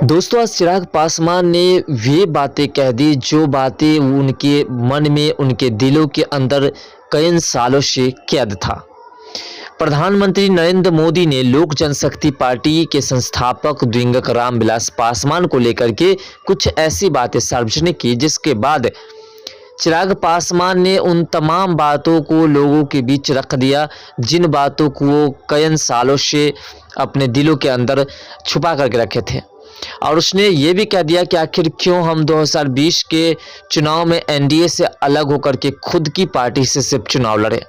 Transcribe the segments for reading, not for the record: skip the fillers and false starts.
दोस्तों, आज चिराग पासवान ने वे बातें कह दी जो बातें उनके मन में, उनके दिलों के अंदर कई सालों से कैद था। प्रधानमंत्री नरेंद्र मोदी ने लोक जनशक्ति पार्टी के संस्थापक दिवंगत रामविलास पासवान को लेकर के कुछ ऐसी बातें सार्वजनिक की, जिसके बाद चिराग पासवान ने उन तमाम बातों को लोगों के बीच रख दिया जिन बातों को वो कई सालों से अपने दिलों के अंदर छुपा करके रखे थे। और उसने ये भी कह दिया कि आखिर क्यों हम 2020 के चुनाव में एनडीए से अलग होकर के खुद की पार्टी से सिर्फ चुनाव लड़े।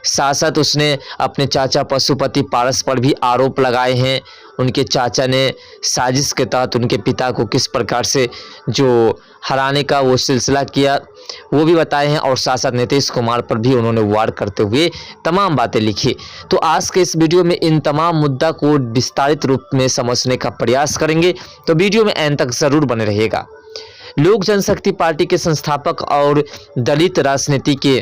साथ साथ उसने अपने चाचा पशुपति पारस पर भी आरोप लगाए हैं। उनके चाचा ने साजिश के तहत उनके पिता को किस प्रकार से जो हराने का वो सिलसिला किया वो भी बताए हैं, और साथ साथ नीतीश कुमार पर भी उन्होंने वार करते हुए तमाम बातें लिखी। तो आज के इस वीडियो में इन तमाम मुद्दा को विस्तारित रूप में समझने का प्रयास करेंगे, तो वीडियो में अंत तक जरूर बने रहिएगा। लोक जनशक्ति पार्टी के संस्थापक और दलित राजनीति के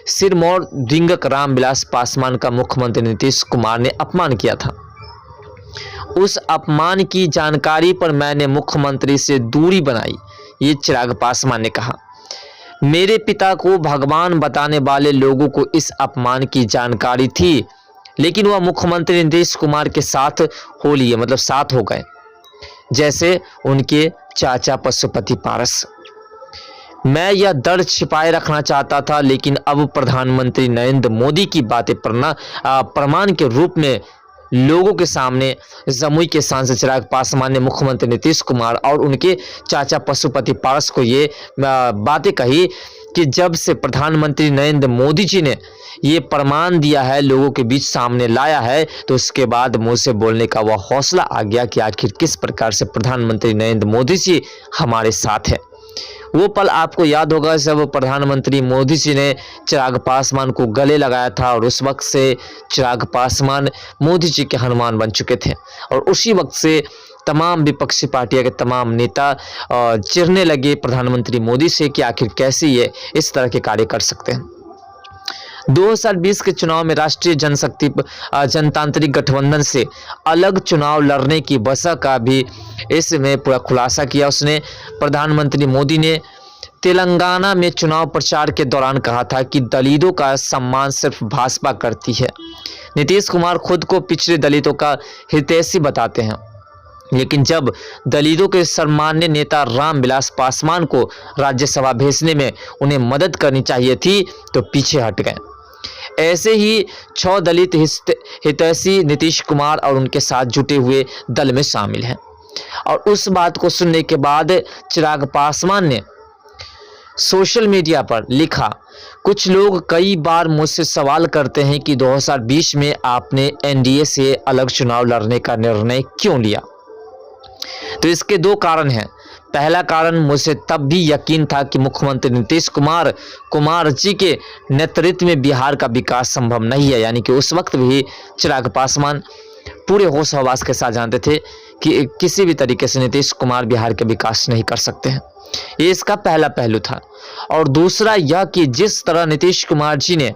सिरमौर दिवंगत रामविलास पासवान का मुख्यमंत्री नीतीश कुमार ने अपमान किया था। उस अपमान की जानकारी पर मैंने मुख्यमंत्री से दूरी बनाई, ये चिराग पासवान ने कहा। मेरे पिता को भगवान बताने वाले लोगों को इस अपमान की जानकारी थी, लेकिन वह मुख्यमंत्री नीतीश कुमार के साथ हो लिए, मतलब साथ हो गए, जैसे उनके चाचा पशुपति पारस। मैं यह दर्द छिपाए रखना चाहता था, लेकिन अब प्रधानमंत्री नरेंद्र मोदी की बातें प्रमाण के रूप में लोगों के सामने जमुई के सांसद चिराग पासवान ने मुख्यमंत्री नीतीश कुमार और उनके चाचा पशुपति पारस को ये बातें कही कि जब से प्रधानमंत्री नरेंद्र मोदी जी ने ये प्रमाण दिया है, लोगों के बीच सामने लाया है, तो उसके बाद मुंह से बोलने का वह हौसला आ गया कि आखिर किस प्रकार से प्रधानमंत्री नरेंद्र मोदी जी हमारे साथ है। वो पल आपको याद होगा जब प्रधानमंत्री मोदी जी ने चिराग पासवान को गले लगाया था, और उस वक्त से चिराग पासवान मोदी जी के हनुमान बन चुके थे, और उसी वक्त से तमाम विपक्षी पार्टियों के तमाम नेता चिढ़ने लगे प्रधानमंत्री मोदी से कि आखिर कैसे ये इस तरह के कार्य कर सकते हैं। 2020 के चुनाव में राष्ट्रीय जनतांत्रिक गठबंधन से अलग चुनाव लड़ने की वजह का भी इसमें पूरा खुलासा किया उसने। प्रधानमंत्री मोदी ने तेलंगाना में चुनाव प्रचार के दौरान कहा था कि दलितों का सम्मान सिर्फ भाजपा करती है। नीतीश कुमार खुद को पिछड़े दलितों का हितैषी बताते हैं, लेकिन जब दलितों के सम्मान्य नेता रामविलास पासवान को राज्यसभा भेजने में उन्हें मदद करनी चाहिए थी तो पीछे हट गए। ऐसे ही 6 दलित हितैषी नीतीश कुमार और उनके साथ जुटे हुए दल में शामिल हैं। और उस बात को सुनने के बाद चिराग पासवान ने सोशल मीडिया पर लिखा, कुछ लोग कई बार मुझसे सवाल करते हैं कि 2020 में आपने एनडीए से अलग चुनाव लड़ने का निर्णय क्यों लिया। तो इसके 2 कारण हैं। पहला कारण, मुझे तब भी यकीन था कि मुख्यमंत्री नीतीश कुमार जी के नेतृत्व में बिहार का विकास संभव नहीं है। यानी कि उस वक्त भी चिराग पासवान पूरे होश हवास के साथ जानते थे कि किसी भी तरीके से नीतीश कुमार बिहार के विकास नहीं कर सकते हैं। ये इसका पहला पहलू था। और दूसरा यह कि जिस तरह नीतीश कुमार जी ने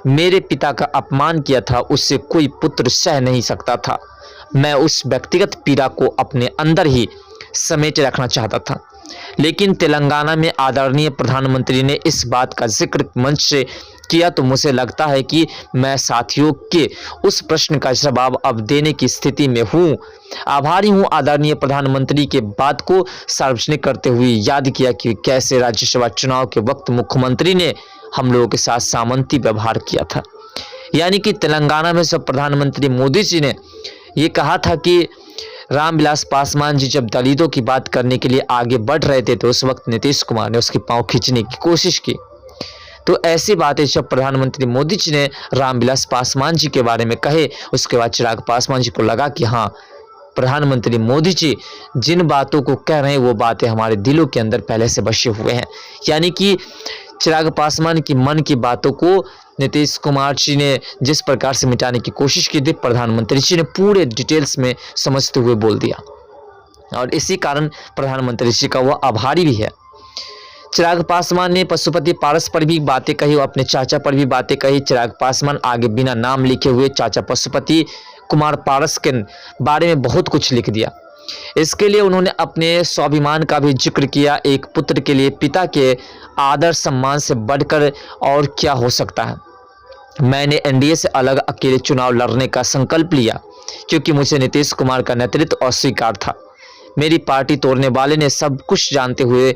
मेरे पिता का अपमान किया था, उससे कोई पुत्र सह नहीं सकता था। मैं उस व्यक्तिगत पीड़ा को अपने अंदर ही समेटे रखना चाहता था, लेकिन तेलंगाना में आदरणीय प्रधानमंत्री ने इस बात का जिक्र मंच से किया, तो मुझे लगता है कि मैं साथियों के उस प्रश्न का जवाब अब देने की स्थिति में हूँ। आभारी हूँ आदरणीय प्रधानमंत्री के बात को सार्वजनिक करते हुए याद किया कि कैसे राज्यसभा चुनाव के वक्त मुख्यमंत्री ने हम लोगों के साथ सामंती व्यवहार किया था। यानी कि तेलंगाना में जब प्रधानमंत्री मोदी जी ने ये कहा था कि रामविलास पासवान जी जब दलितों की बात करने के लिए आगे बढ़ रहे थे, तो उस वक्त नीतीश कुमार ने उसके पांव खींचने की कोशिश की। तो ऐसी बातें जब प्रधानमंत्री मोदी जी ने रामविलास पासवान जी के बारे में कहे, उसके बाद चिराग पासवान जी को लगा कि हाँ, प्रधानमंत्री मोदी जी जिन बातों को कह रहे हैं वो बातें हमारे दिलों के अंदर पहले से बसे हुए हैं। यानी कि चिराग पासवान की मन की बातों को नीतीश कुमार जी ने जिस प्रकार से मिटाने की कोशिश की थी, प्रधानमंत्री जी ने पूरे डिटेल्स में समझते हुए बोल दिया, और इसी कारण प्रधानमंत्री जी का वह आभारी भी है। चिराग पासवान ने पशुपति पारस पर भी बातें कही और अपने चाचा पर भी बातें कही। चिराग पासवान आगे बिना नाम लिखे हुए चाचा पशुपति कुमार पारस के बारे में बहुत कुछ लिख दिया। इसके लिए उन्होंने अपने स्वाभिमान का भी जिक्र किया। एक पुत्र के लिए पिता के आदर सम्मान से बढ़कर और क्या हो सकता है। मैंने एनडीए से अलग अकेले चुनाव लड़ने का संकल्प लिया क्योंकि मुझे नीतीश कुमार का नेतृत्व अस्वीकार था। मेरी पार्टी तोड़ने वाले ने सब कुछ जानते हुए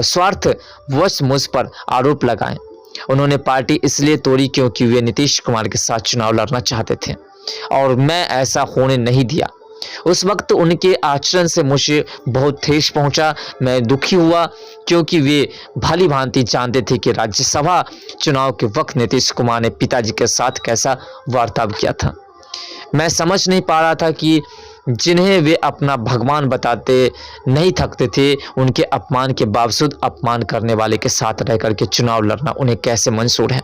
स्वार्थवश मुझ पर आरोप लगाए। उन्होंने पार्टी इसलिए तोड़ी क्योंकि वे नीतीश कुमार के साथ चुनाव लड़ना चाहते थे और मैं ऐसा होने नहीं दिया। उस वक्त उनके आचरण से मुझे बहुत ठेस पहुंचा। मैं दुखी हुआ क्योंकि वे भली भांति जानते थे कि राज्यसभा चुनाव के वक्त नीतीश कुमार ने पिताजी के साथ कैसा वार्ताव किया था। मैं समझ नहीं पा रहा था कि जिन्हें वे अपना भगवान बताते नहीं थकते थे, उनके अपमान के बावजूद अपमान करने वाले के साथ रह करके चुनाव लड़ना उन्हें कैसे मंजूर है।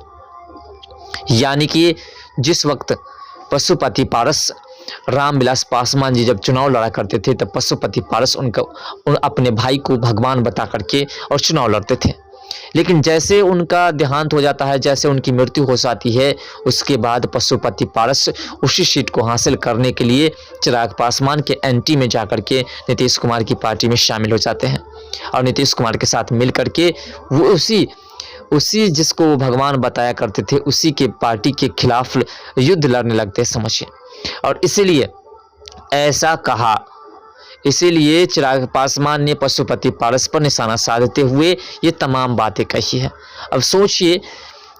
यानी कि जिस वक्त पशुपति पारस रामविलास पासवान जी जब चुनाव लड़ा करते थे तब पशुपति पारस अपने भाई को भगवान बता करके और चुनाव लड़ते थे। लेकिन जैसे उनका देहांत हो जाता है, जैसे उनकी मृत्यु हो जाती है, उसके बाद पशुपति पारस उसी सीट को हासिल करने के लिए चिराग पासवान के एंटी में जाकर के नीतीश कुमार की पार्टी में शामिल हो जाते हैं और नीतीश कुमार के साथ मिल करके वो उसी जिसको वो भगवान बताया करते थे उसी के पार्टी के खिलाफ युद्ध लड़ने लगते हैं, समझिए। और इसीलिए ऐसा कहा, इसीलिए चिराग पासवान ने पशुपति पारस पर निशाना साधते हुए ये तमाम बातें कही है। अब सोचिए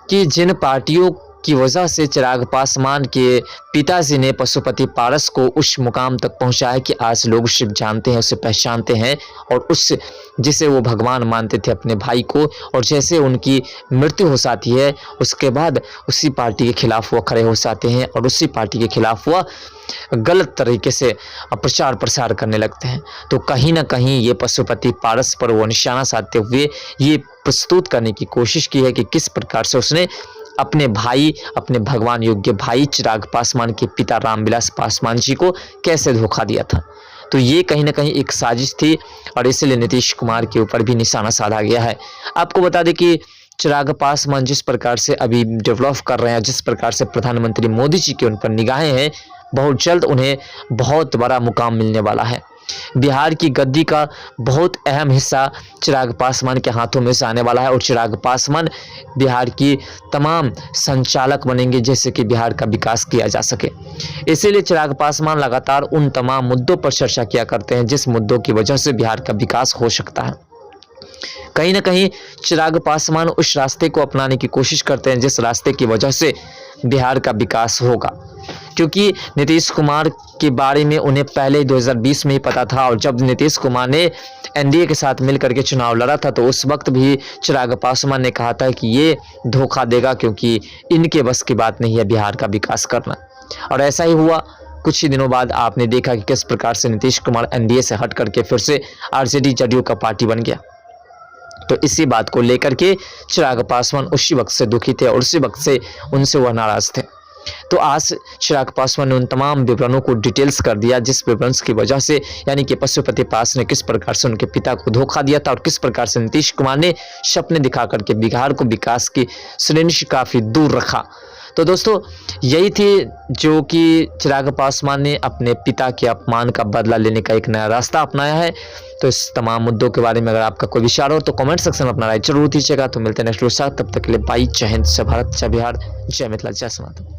कि जिन पार्टियों की वजह से चिराग पासवान के पिताजी ने पशुपति पारस को उस मुकाम तक पहुंचाया कि आज लोग उसे जानते हैं, उसे पहचानते हैं और उस जिसे वो भगवान मानते थे अपने भाई को, और जैसे उनकी मृत्यु हो जाती है उसके बाद उसी पार्टी के खिलाफ वो खड़े हो जाते हैं और उसी पार्टी के खिलाफ वह गलत तरीके से प्रचार प्रसार करने लगते हैं। तो कहीं ना कहीं ये पशुपति पारस पर वो निशाना साधते हुए ये प्रस्तुत करने की कोशिश की है कि किस प्रकार से उसने अपने भाई, अपने भगवान योग्य भाई चिराग पासवान के पिता रामविलास पासवान जी को कैसे धोखा दिया था। तो ये कहीं ना कहीं एक साजिश थी और इसलिए नीतीश कुमार के ऊपर भी निशाना साधा गया है। आपको बता दें कि चिराग पासवान जिस प्रकार से अभी डेवलप कर रहे हैं, जिस प्रकार से प्रधानमंत्री मोदी जी की उन पर निगाहें हैं, बहुत जल्द उन्हें बहुत बड़ा मुकाम मिलने वाला है। बिहार की गद्दी का बहुत अहम हिस्सा चिराग पासवान के हाथों में से आने वाला है और चिराग पासवान बिहार की तमाम संचालक बनेंगे जिससे कि बिहार का विकास किया जा सके। इसीलिए चिराग पासवान लगातार उन तमाम मुद्दों पर चर्चा किया करते हैं जिस मुद्दों की वजह से बिहार का विकास हो सकता है। कहीं ना कहीं चिराग पासवान उस रास्ते को अपनाने की कोशिश करते हैं जिस रास्ते की वजह से बिहार का विकास होगा, क्योंकि नीतीश कुमार के बारे में उन्हें पहले 2020 में ही पता था और जब नीतीश कुमार ने एनडीए के साथ मिलकर के चुनाव लड़ा था तो उस वक्त भी चिराग पासवान ने कहा था कि ये धोखा देगा क्योंकि इनके बस की बात नहीं है बिहार का विकास करना, और ऐसा ही हुआ। कुछ ही दिनों बाद आपने देखा कि किस प्रकार से नीतीश कुमार एनडीए से हट करके फिर से आरजेडी जदयू का पार्टी बन गया। तो इसी बात को लेकर के चिराग पासवान उसी वक्त से दुखी थे और उसी वक्त से उनसे वह नाराज थे। तो आज चिराग पासवान ने उन तमाम विवरणों को डिटेल्स कर दिया जिस विवरण की वजह से, यानी कि पशुपति पास ने किस प्रकार से उनके पिता को धोखा दिया था और किस प्रकार से नीतीश कुमार ने सपने दिखा करके बिहार को विकास की श्रेणी से काफ़ी दूर रखा। तो दोस्तों यही थी जो कि चिराग पासवान ने अपने पिता के अपमान का बदला लेने का एक नया रास्ता अपनाया है। तो इस तमाम मुद्दों के बारे में अगर आपका कोई विचार हो तो कमेंट सेक्शन में अपना राय जरूर दीजिएगा। तो मिलते हैं नेक्स्ट वीडियो के साथ, तब तक के लिए बाई। जय हिंद, जय भारत, जय बिहार, जय मिथिला, जय समाधि।